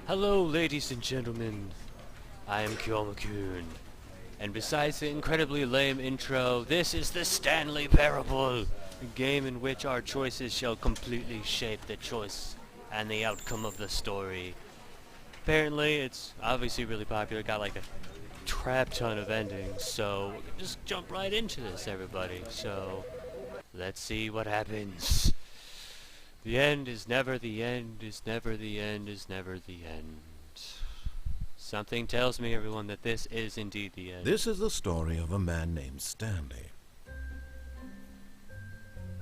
Hello, ladies and gentlemen. I am Kyouma Kun. And besides the incredibly lame intro, this is the Stanley Parable, a game in which our choices shall completely shape the choice and the outcome of the story. Apparently, it's obviously really popular, got like a crap ton of endings, so we can just jump right into this, everybody. So, let's see what happens. The end is never the end, is never the end, is never the end. Something tells me, everyone, that this is indeed the end. This is the story of a man named Stanley.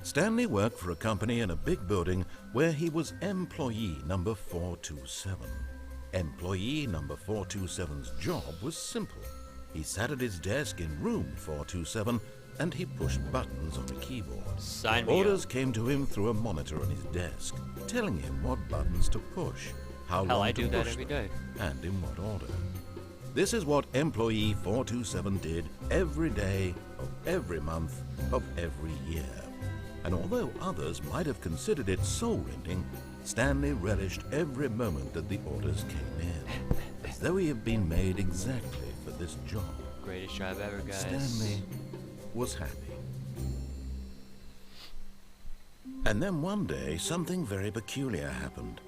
Stanley worked for a company in a big building where he was employee number 427. Employee number 427's job was simple. He sat at his desk in room 427 and he pushed buttons on a keyboard. Sign me Orders up. came to him through a monitor on his desk, telling him what buttons to push, how Hell, long I to do that push every them, day. and in what order. This is what employee 427 did every day of every month of every year. And although others might have considered it soul-rending, Stanley relished every moment that the orders came in, as though he had been made exactly for this job. Greatest job ever, guys. Stanley was happy. And then one day, something very peculiar happened.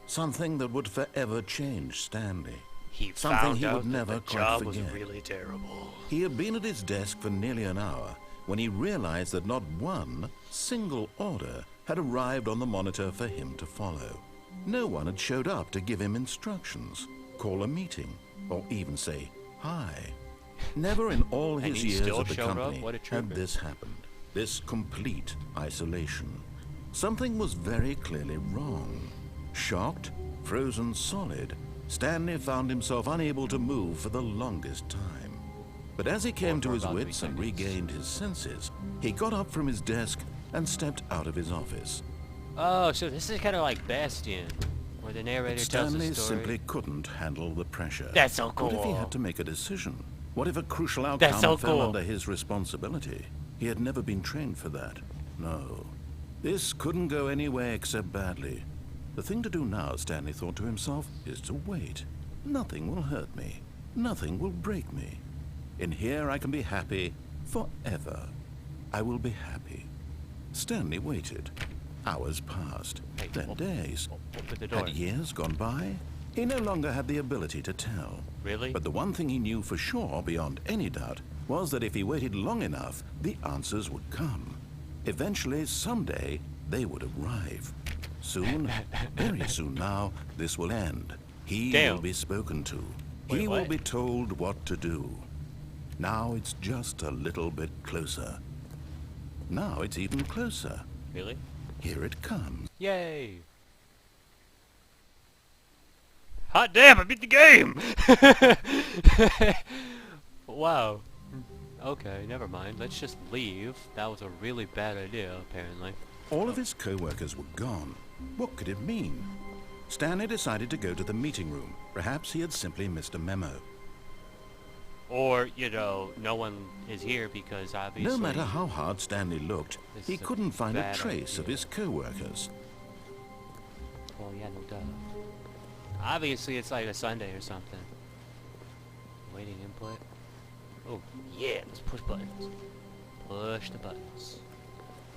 Something that would forever change Stanley. He Something found he would out never that the quite job was forget. really terrible. He had been at his desk for nearly an hour when he realized that not one single order had arrived on the monitor for him to follow. No one had showed up to give him instructions, call a meeting, or even say hi. Never in all And his he years still at the showed up? company What a had trooper. this happened. This complete isolation. Something was very clearly wrong. Shocked, frozen solid, Stanley found himself unable to move for the longest time. But as he came to for his about 3 wits and seconds. regained his senses, he got up from his desk and stepped out of his office. Oh, so this is kind of like Bastion, where the narrator tells Stanley a story. simply couldn't handle the pressure. That's so What if he cool. had to make a decision? What if a crucial That's outcome so fell cool. under his responsibility? He had never been trained for that. No. This couldn't go any way except badly. The thing to do now, Stanley thought to himself, is to wait. Nothing will hurt me. Nothing will break me. In here I can be happy forever. I will be happy. Stanley waited. Hours passed, Hey, then days. Open the door. Had years gone by? He no longer had the ability to tell. Really? But the one thing he knew for sure, beyond any doubt, was that if he waited long enough, the answers would come. Eventually, someday, they would arrive. Soon, very soon now, this will end. He Damn. will be spoken to. Wait, He will what? be told what to do. Now it's just a little bit closer. Now it's even closer. Really? Here it comes. Yay! Hot damn, I beat the game! Wow. Okay, never mind. Let's just leave. That was a really bad idea, apparently. All of his co-workers were gone. What could it mean? Stanley decided to go to the meeting room. Perhaps he had simply missed a memo. Or, you know, no one is here because obviously... No matter how hard Stanley looked, This he is a couldn't find a bad trace of idea. his co-workers. Oh, yeah, no duh. Obviously, it's like a Sunday or something. Waiting input. Oh, yeah, let's push buttons. Push the buttons.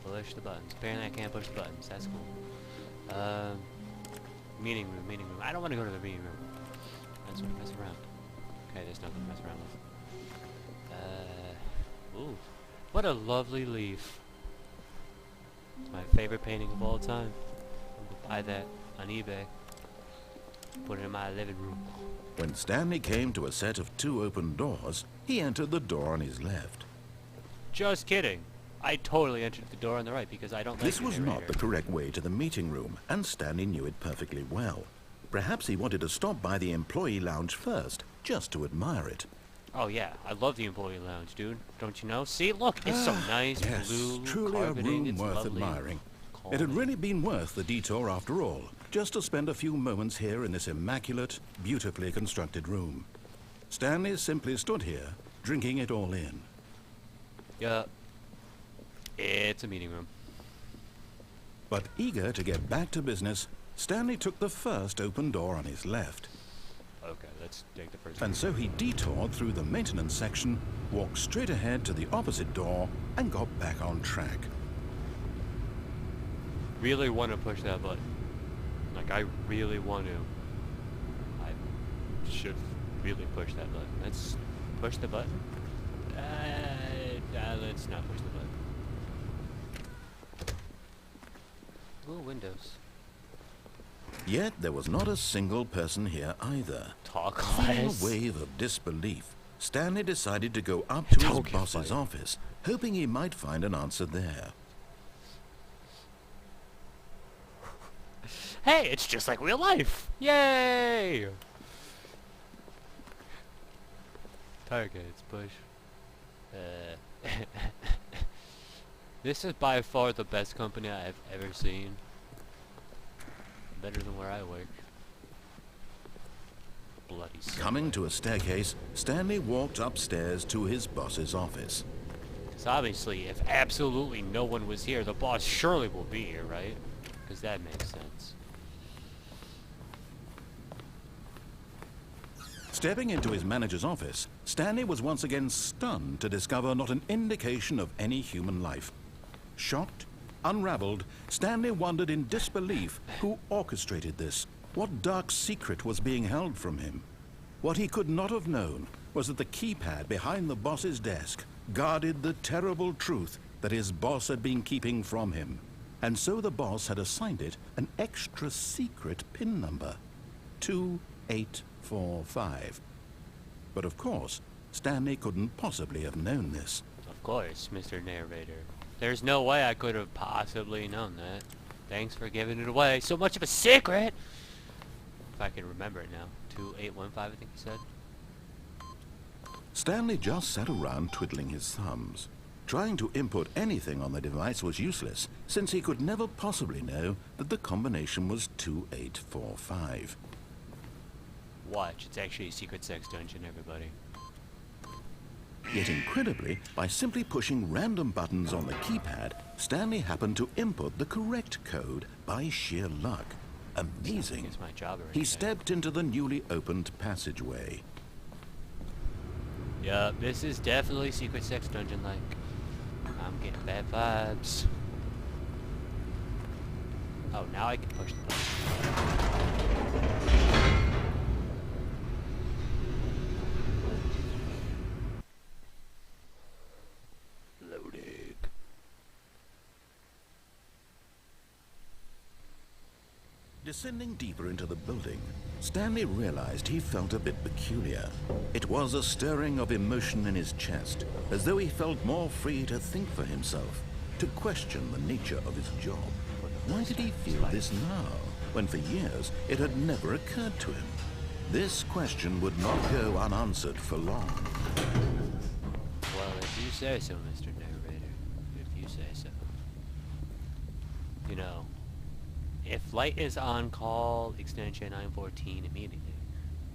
Push the buttons. Apparently, I can't push the buttons. That's cool. Meeting room, meeting room. I don't want to go to the meeting room. I just want to mess around. Okay, there's nothing to mess around with. Ooh. What a lovely leaf. It's my favorite painting of all time. I'm gonna buy that on eBay. Put it in my living room. When Stanley came to a set of 2 open doors, he entered the door on his left. Just kidding. I totally entered the door on the right because I don't like This the was not narrator. the correct way to the meeting room, and Stanley knew it perfectly well. Perhaps he wanted to stop by the employee lounge first, just to admire it. Oh yeah, I love the employee lounge, dude. Don't you know? See, look, it's so nice, Yes, blue, truly a carpeting, room it's worth lovely, admiring. It had calming. really been worth the detour after all, just to spend a few moments here in this immaculate, beautifully constructed room. Stanley simply stood here, drinking it all in. Yeah. It's a meeting room. But eager to get back to business, Stanley took the first open door on his left. Okay, let's take the first And one. so he detoured through the maintenance section, walked straight ahead to the opposite door, and got back on track. Really want to push that button. Like, I really want to. I should really push that button. Let's push the button. Let's not push the button. Ooh, windows. Yet there was not a single person here either. Talk Feeling less. a wave of disbelief, Stanley decided to go up to his Don't get boss's fired. office, hoping he might find an answer there. Hey, it's just like real life! Yay! Targets, push. This is by far the best company I've ever seen. Better than where I work. Bloody Coming to a staircase, Stanley walked upstairs to his boss's office. So obviously, if absolutely no one was here, the boss surely will be here, right? Because that makes sense. Stepping into his manager's office, Stanley was once again stunned to discover not an indication of any human life. Shocked, unraveled, Stanley wondered in disbelief who orchestrated this. What dark secret was being held from him? What he could not have known was that the keypad behind the boss's desk guarded the terrible truth that his boss had been keeping from him. And so the boss had assigned it an extra secret PIN number, 2845. But of course, Stanley couldn't possibly have known this. Of course, Mr. Narrator. There's no way I could have possibly known that. Thanks for giving it away. So much of a secret! If I can remember it now. 2815, I think you said. Stanley just sat around twiddling his thumbs. Trying to input anything on the device was useless, since he could never possibly know that the combination was 2845. Watch, it's actually a secret sex dungeon, everybody. Yet incredibly, by simply pushing random buttons on the keypad, Stanley happened to input the correct code by sheer luck. Amazing. It's my job already. He stepped into the newly opened passageway. Yeah, this is definitely secret sex dungeon like. I'm getting bad vibes. Oh, now I can push the button. Loading. Descending deeper into the building, Stanley realized he felt a bit peculiar. It was a stirring of emotion in his chest, as though he felt more free to think for himself, to question the nature of his job. Why did he feel this now, when for years it had never occurred to him? This question would not go unanswered for long. Well, if you say so, Mr. Narrator. If you say so. You know, if light is on, call extension 914 immediately.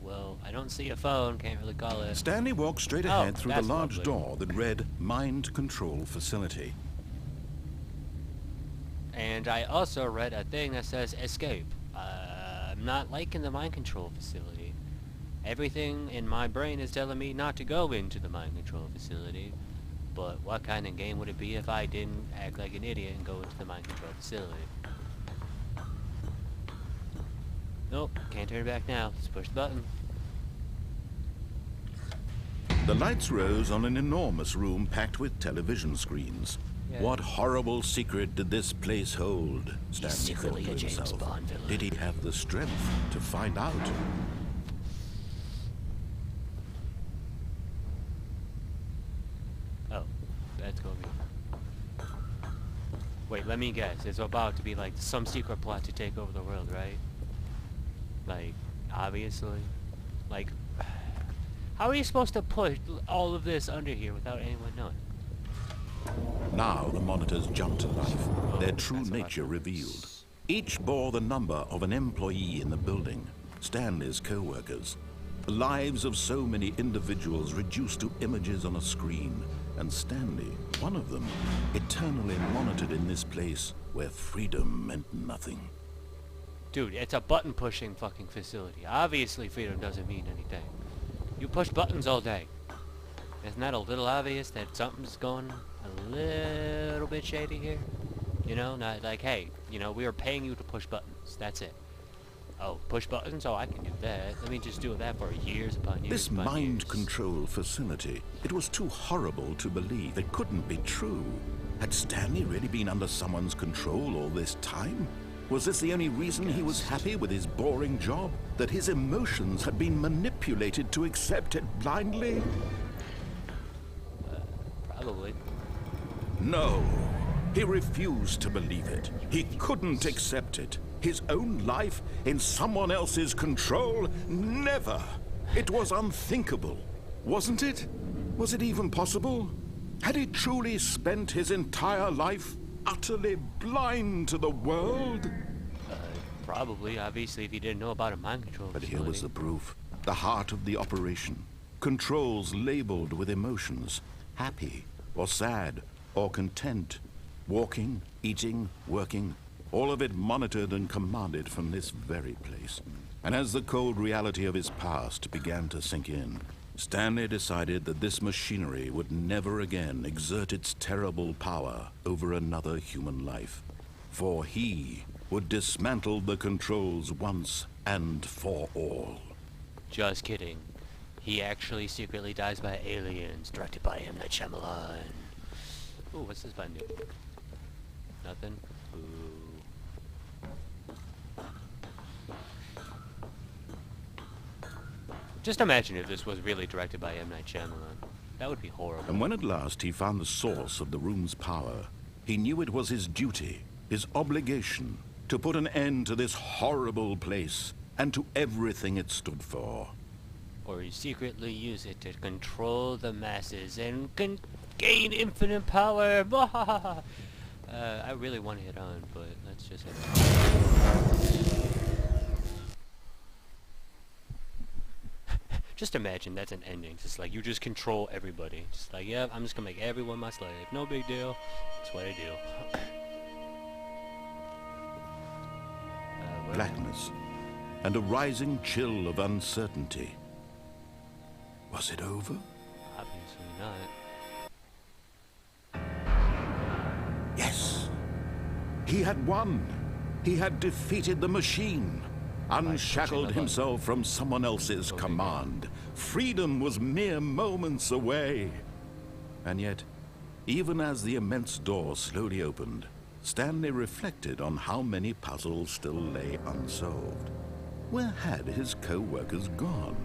Well, I don't see a phone, can't really call it. Stanley walked straight ahead through the that's large lovely. door that read Mind Control Facility. And I also read a thing that says escape. I'm not liking the mind control facility. Everything in my brain is telling me not to go into the mind control facility. But what kind of game would it be if I didn't act like an idiot and go into the mind control facility? Nope, can't turn back now. Just push the button. The lights rose on an enormous room packed with television screens. Yeah. What horrible secret did this place hold? Stanley secretly thought a to James himself. Bond villain. Did he have the strength to find out? Oh, that's gonna be... Wait, let me guess. It's about to be like some secret plot to take over the world, right? Like, obviously. Like, how are you supposed to push all of this under here without anyone knowing? Now the monitors jumped to life, their true that's what nature happens. revealed. Each bore the number of an employee in the building, Stanley's co-workers. The lives of so many individuals reduced to images on a screen, and Stanley, one of them, eternally monitored in this place where freedom meant nothing. Dude, it's a button-pushing fucking facility. Obviously freedom doesn't mean anything. You push buttons all day. Isn't that a little obvious that something's going a little bit shady here? You know, not like, hey, you know, we are paying you to push buttons. That's it. Oh, push buttons? Oh, I can do that. Let me just do that for years upon years This upon mind years. control facility, it was too horrible to believe. It couldn't be true. Had Stanley really been under someone's control all this time? Was this the only reason he was happy with his boring job? That his emotions had been manipulated to accept it blindly? Probably. No. He refused to believe it. He couldn't accept it. His own life in someone else's control? Never. It was unthinkable. Wasn't it? Was it even possible? Had he truly spent his entire life utterly blind to the world? Probably, obviously, if you didn't know about a mind control But here facility. was the proof. The heart of the operation. Controls labeled with emotions. Happy, or sad, or content. Walking, eating, working. All of it monitored and commanded from this very place. And as the cold reality of his past began to sink in, Stanley decided that this machinery would never again exert its terrible power over another human life. For he would dismantle the controls once and for all. Just kidding. He actually secretly dies by aliens, directed by M. Night Shyamalan. Ooh, what's this button do? Nothing? Ooh. Just imagine if this was really directed by M. Night Shyamalan. That would be horrible. And when at last he found the source of the room's power, he knew it was his duty, his obligation, to put an end to this horrible place and to everything it stood for. Or you secretly use it to control the masses and gain infinite power. I really want to hit on, but let's just hit on. Just imagine that's an ending. Just like you just control everybody. Just like, yeah, I'm just gonna make everyone my slave. No big deal. That's what I do. Blackness and a rising chill of uncertainty. Was it over? Obviously not. Yes. He had won. He had defeated the machine. Unshackled himself from someone else's command. Freedom was mere moments away. And yet, even as the immense door slowly opened, Stanley reflected on how many puzzles still lay unsolved. Where had his co-workers gone?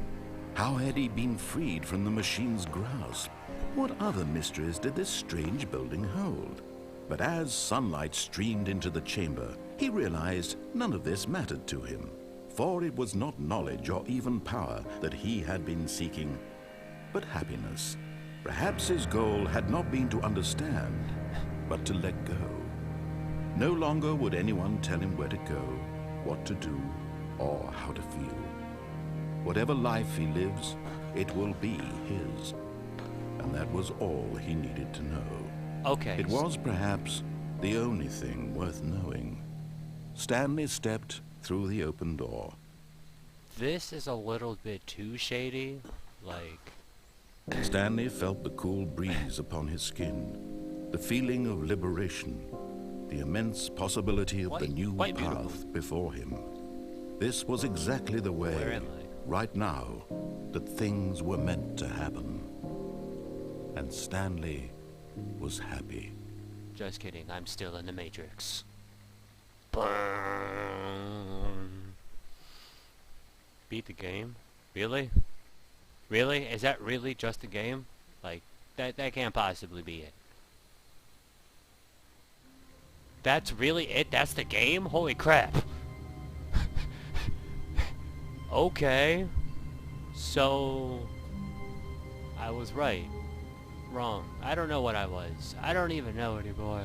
How had he been freed from the machine's grasp? What other mysteries did this strange building hold? But as sunlight streamed into the chamber, he realized none of this mattered to him. For it was not knowledge or even power that he had been seeking, but happiness. Perhaps his goal had not been to understand, but to let go. No longer would anyone tell him where to go, what to do, or how to feel. Whatever life he lives, it will be his. And that was all he needed to know. Okay. It was perhaps the only thing worth knowing. Stanley stepped through the open door. This is a little bit too shady. Like, Stanley felt the cool breeze upon his skin, the feeling of liberation, the immense possibility of the new quite path beautiful. before him. This was exactly the way, Where am I? right now, that things were meant to happen. And Stanley was happy. just kidding. I'm still in the Matrix. Burn. Beat the game? Really? Really? Is that really just a game? Like, that can't possibly be it. That's really it? That's the game? Holy crap. Okay. So, I was right. Wrong. I don't know what I was. I don't even know anymore.